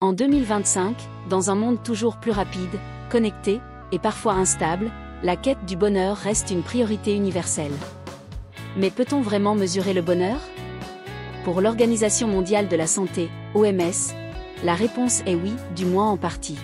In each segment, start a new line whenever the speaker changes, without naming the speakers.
En 2025, dans un monde toujours plus rapide, connecté, et parfois instable, la quête du bonheur reste une priorité universelle. Mais peut-on vraiment mesurer le bonheur? Pour l'Organisation mondiale de la santé, OMS, la réponse est oui, du moins en partie.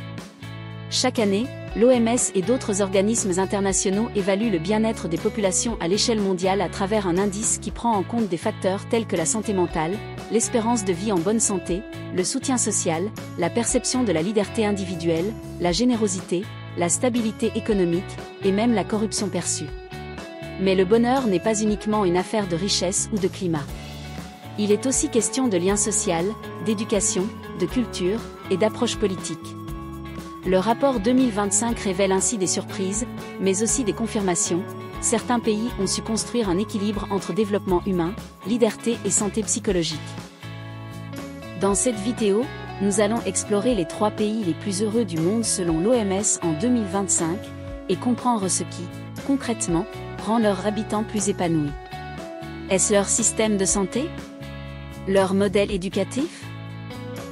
Chaque année, l'OMS et d'autres organismes internationaux évaluent le bien-être des populations à l'échelle mondiale à travers un indice qui prend en compte des facteurs tels que la santé mentale, l'espérance de vie en bonne santé, le soutien social, la perception de la liberté individuelle, la générosité, la stabilité économique, et même la corruption perçue. Mais le bonheur n'est pas uniquement une affaire de richesse ou de climat. Il est aussi question de lien social, d'éducation, de culture, et d'approche politique. Le rapport 2025 révèle ainsi des surprises, mais aussi des confirmations. Certains pays ont su construire un équilibre entre développement humain, liberté et santé psychologique. Dans cette vidéo, nous allons explorer les 3 pays les plus heureux du monde selon l'OMS en 2025, et comprendre ce qui, concrètement, rend leurs habitants plus épanouis. Est-ce leur système de santé? Leur modèle éducatif?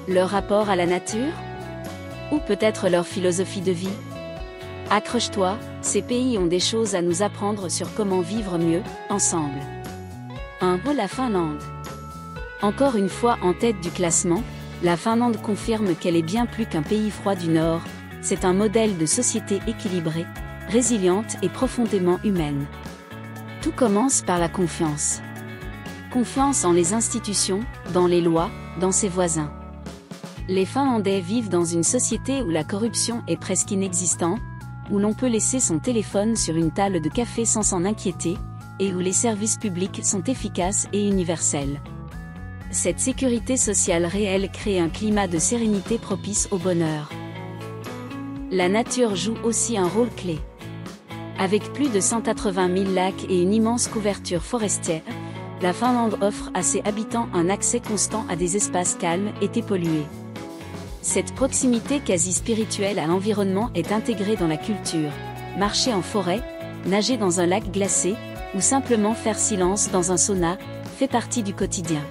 Leur rapport à la nature? Ou peut-être leur philosophie de vie? Accroche-toi, ces pays ont des choses à nous apprendre sur comment vivre mieux, ensemble. 1. La Finlande. Encore une fois en tête du classement, la Finlande confirme qu'elle est bien plus qu'un pays froid du Nord, c'est un modèle de société équilibrée, résiliente et profondément humaine. Tout commence par la confiance. Confiance en les institutions, dans les lois, dans ses voisins. Les Finlandais vivent dans une société où la corruption est presque inexistante, où l'on peut laisser son téléphone sur une table de café sans s'en inquiéter, et où les services publics sont efficaces et universels. Cette sécurité sociale réelle crée un climat de sérénité propice au bonheur. La nature joue aussi un rôle clé. Avec plus de 180 000 lacs et une immense couverture forestière, la Finlande offre à ses habitants un accès constant à des espaces calmes et dépollués. Cette proximité quasi spirituelle à l'environnement est intégrée dans la culture. Marcher en forêt, nager dans un lac glacé, ou simplement faire silence dans un sauna, fait partie du quotidien.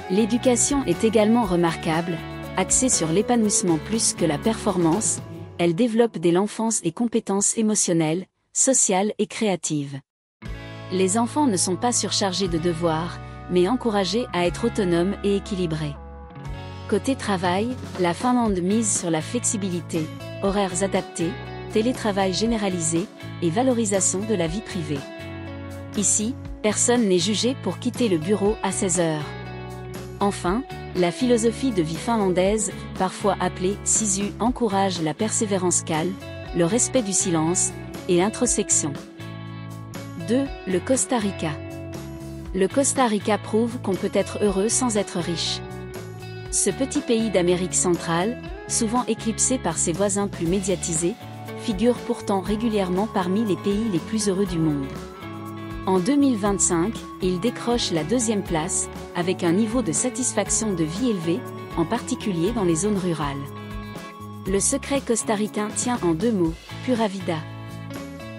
L'éducation est également remarquable, axée sur l'épanouissement plus que la performance, elle développe dès l'enfance des compétences émotionnelles, sociales et créatives. Les enfants ne sont pas surchargés de devoirs, mais encouragés à être autonomes et équilibrés. Côté travail, la Finlande mise sur la flexibilité, horaires adaptés, télétravail généralisé, et valorisation de la vie privée. Ici, personne n'est jugé pour quitter le bureau à 16 heures. Enfin, la philosophie de vie finlandaise, parfois appelée Sisu, encourage la persévérance calme, le respect du silence, et l'introspection. 2. Le Costa Rica. Le Costa Rica prouve qu'on peut être heureux sans être riche. Ce petit pays d'Amérique centrale, souvent éclipsé par ses voisins plus médiatisés, figure pourtant régulièrement parmi les pays les plus heureux du monde. En 2025, il décroche la 2e place, avec un niveau de satisfaction de vie élevé, en particulier dans les zones rurales. Le secret costaricain tient en 2 mots, pura vida.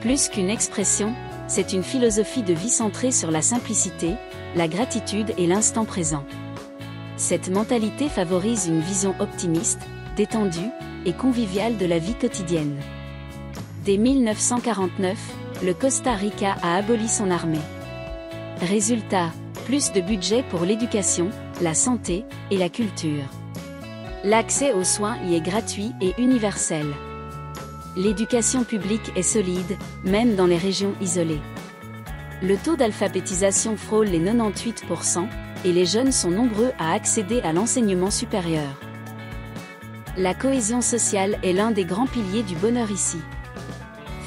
Plus qu'une expression, c'est une philosophie de vie centrée sur la simplicité, la gratitude et l'instant présent. Cette mentalité favorise une vision optimiste, détendue et conviviale de la vie quotidienne. Dès 1949, le Costa Rica a aboli son armée. Résultat, plus de budget pour l'éducation, la santé et la culture. L'accès aux soins y est gratuit et universel. L'éducation publique est solide, même dans les régions isolées. Le taux d'alphabétisation frôle les 98%, et les jeunes sont nombreux à accéder à l'enseignement supérieur. La cohésion sociale est l'un des grands piliers du bonheur ici.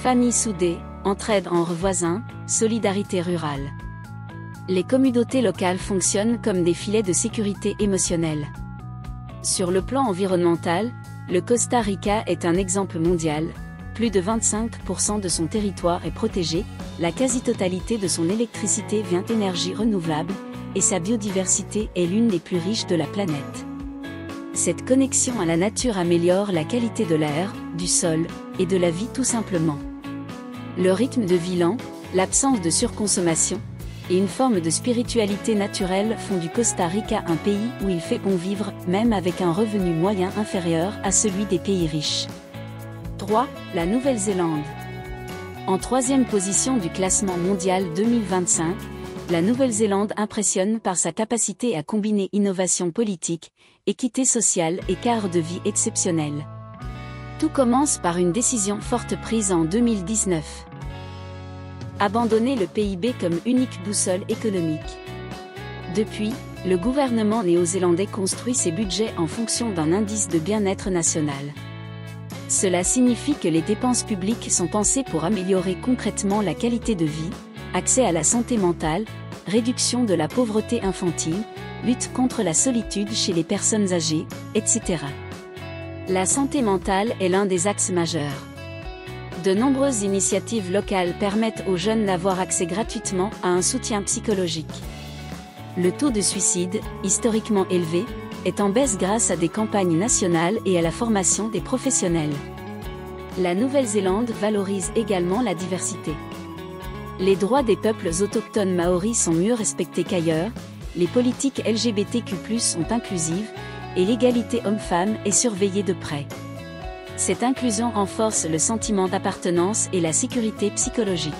Famille soudée, entraide entre voisins, solidarité rurale. Les communautés locales fonctionnent comme des filets de sécurité émotionnelle. Sur le plan environnemental, le Costa Rica est un exemple mondial. Plus de 25% de son territoire est protégé, la quasi-totalité de son électricité vient d'énergies renouvelables, et sa biodiversité est l'une des plus riches de la planète. Cette connexion à la nature améliore la qualité de l'air, du sol, et de la vie tout simplement. Le rythme de vie lent, l'absence de surconsommation, et une forme de spiritualité naturelle font du Costa Rica un pays où il fait bon vivre, même avec un revenu moyen inférieur à celui des pays riches. 3. La Nouvelle-Zélande. En troisième position du classement mondial 2025, la Nouvelle-Zélande impressionne par sa capacité à combiner innovation politique, équité sociale et cadre de vie exceptionnel. Tout commence par une décision forte prise en 2019. Abandonner le PIB comme unique boussole économique. Depuis, le gouvernement néo-zélandais construit ses budgets en fonction d'un indice de bien-être national. Cela signifie que les dépenses publiques sont pensées pour améliorer concrètement la qualité de vie, accès à la santé mentale, réduction de la pauvreté infantile, lutte contre la solitude chez les personnes âgées, etc. La santé mentale est l'un des axes majeurs. De nombreuses initiatives locales permettent aux jeunes d'avoir accès gratuitement à un soutien psychologique. Le taux de suicide, historiquement élevé, est en baisse grâce à des campagnes nationales et à la formation des professionnels. La Nouvelle-Zélande valorise également la diversité. Les droits des peuples autochtones maoris sont mieux respectés qu'ailleurs, les politiques LGBTQ+ sont inclusives, et l'égalité homme-femme est surveillée de près. Cette inclusion renforce le sentiment d'appartenance et la sécurité psychologique.